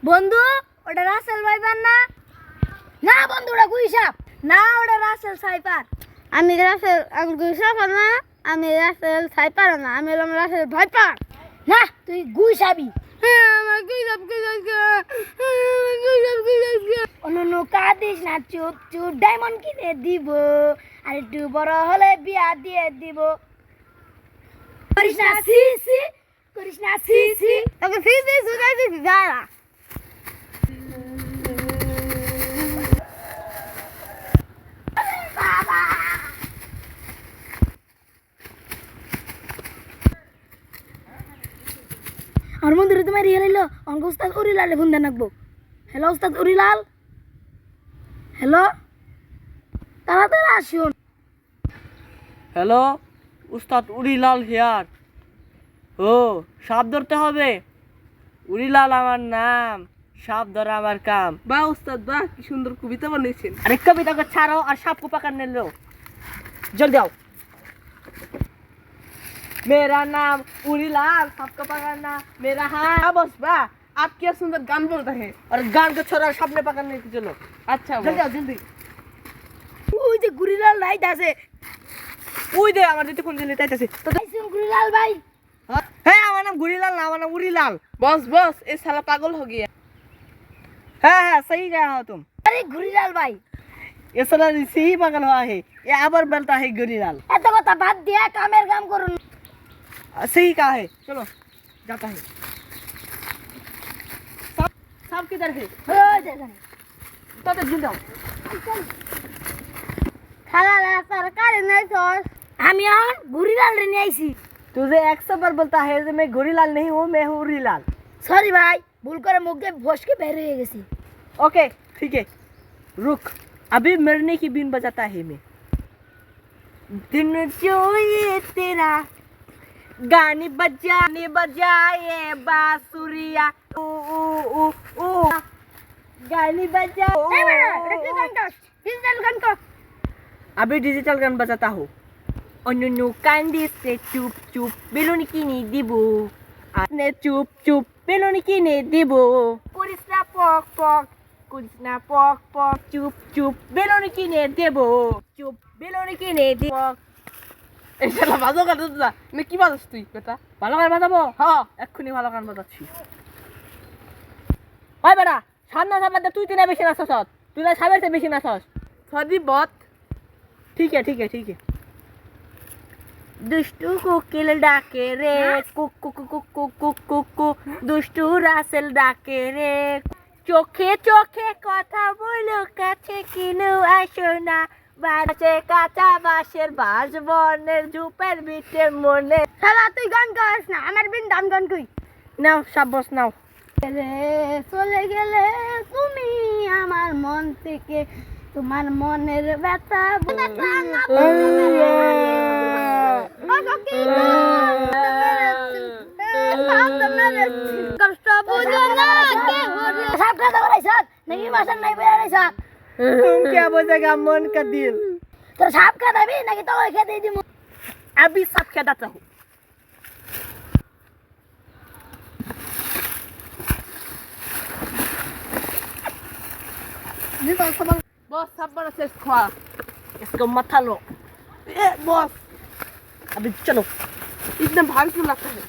বন্ধু ওটা Russell viper না? না বন্ধু ওটা গুইসাপ না, ওটা রাসেল সাইপার। আমি গুইসাপ না, আমি রাসেল সাইপার না, আমি হলাম রাসেল ভাইপার। না তুই গুইসাবি। আমার গুইসাপ অন্য কাঁদিস না, চুপ চুপ ডায়মন্ড কিনে দিব, আর একটু বড় হলে বিয়া দিয়ে দিব। করিস না সি সি, করিস না সি সি। তোকে ফিস শুনাইছি যারা আর মন্দিরে তোমার ইয়ে নিল অঙ্ক উস্তাদ উরিলালে ফোন দেন রাখবো। হ্যালো উস্তাদ উরিলাল, হ্যালো, তাড়াতাড়ি আসুন। হ্যালো, উস্তাদ উরিলাল হেয়ার। ও, সাপ ধরতে হবে? উরিলাল আমার নাম, সাপ ধরা আমার কাম। বাহ উস্তাদ বাহ, কি সুন্দর কবিতা বানিয়েছেন। अरे कविता को छाड़ो और सांप को पकड़ने लो, जल्दी आओ। मेरा नाम उरीलाल, सांप को पकड़ना मेरा हाथ। हाँ बस वाह, आप क्या सुंदर गान बोल रहे हैं। और गान को छोड़ो, सांप ने पकड़ने की चलो। अच्छा जल्दी आओ जल्दी। ওই যে গুরিলাল রাইট আছে। ওই দে আমার দিতে কোন দিলে তাইতাছে তো। আইসুন গুরিলাল ভাই। হ্যাঁ আমার নাম গুরিলাল না, আমার নাম উরিলাল। बस बस, ये साला पागल हो गया। हाँ हाँ सही कहा हो तुम। আরে গুরিলাল ভাই, ये साला इसी ही पागल हुआ है, ये आबर बोलता है गुरीलाल। এত কথা বাদ দিয়া কামের কাম করুন। सही कहा है, चलो जाता है। सांप सांप किधर है? ওই দেখেন तो जल्दी आओ। খালা সরকারি নেই তোর। আমি এখন গুরিলাল রে নিয়ে আইছি। तुझे 100 बार बोलता है कि मैं गुरीलाल नहीं हूँ, मैं हूँ उरीलाल। সরি ভাই, ভুল করে মুখ দিয়ে ফসকে বের হয়ে গেছি। ओके ठीक है, रुक, अभी मरने की बीन बजाता है मैं। दिन जो ये तेरा गाने बजाए बांसुरिया, ऊ ऊ ऊ ऊ गाने बजा। এই বেটা, এটা কি গান কর? ডিজিটাল গান কর। अभी डिजिटल गान बजाता हूँ। अन्नू कांदी से चुप चुप बेलून किने दिबो, आने चुप चुप बेलून किने दिबो, कुरिसना पक पक, कुरिसना पक पक, चुप चुप बेलून किने देबो, चुप बेलून किने दिबो। এই শালা বাজো গান দাদা, আমি কি বাজাস তুই বেটা? ভালো গান বাজাবো? হ্যাঁ এক্ষুনি ভালো গান বাজাচ্ছি। ওই বেটা, সামনে সামনে তুই তিনে বেশি নাচছস, তুই না সাবের চেয়ে বেশি নাচছস। সরি বত। ठीक है ठीक है ठीक है। दुष्टू कोकिल डाके रे, कुक कुक कुक कुक कुक कुक कुक, दुष्टू रासेल डाके रे, चोखे चोखे कथा बोलो काছে কিনু আসো না, বাঁচে কাঁচা বাঁশের বাঁশ বনের ঝুপের ভিটে মনে। খালা তুই গান গাস না, আমার বিন গান গান কই। নাও সাব্বাস নাও। চলে গেলে তুমি আমার মন থেকে, তোমার মনের ব্যথা কষ্ট বুঝো না সাপ খাতে বলাইছ নাকি মাসান নাই বেরাইছ? तुम क्या बोलेगा मन का दिल? তোর সাপ খাতাবি নাকি তোকে খেতে দিমু? अभी सब खेदाता हूँ। बस सब बड़ा से खा। इसको मत लो। ए बॉस, अभी चलो। इतना भारी क्यों लगता है?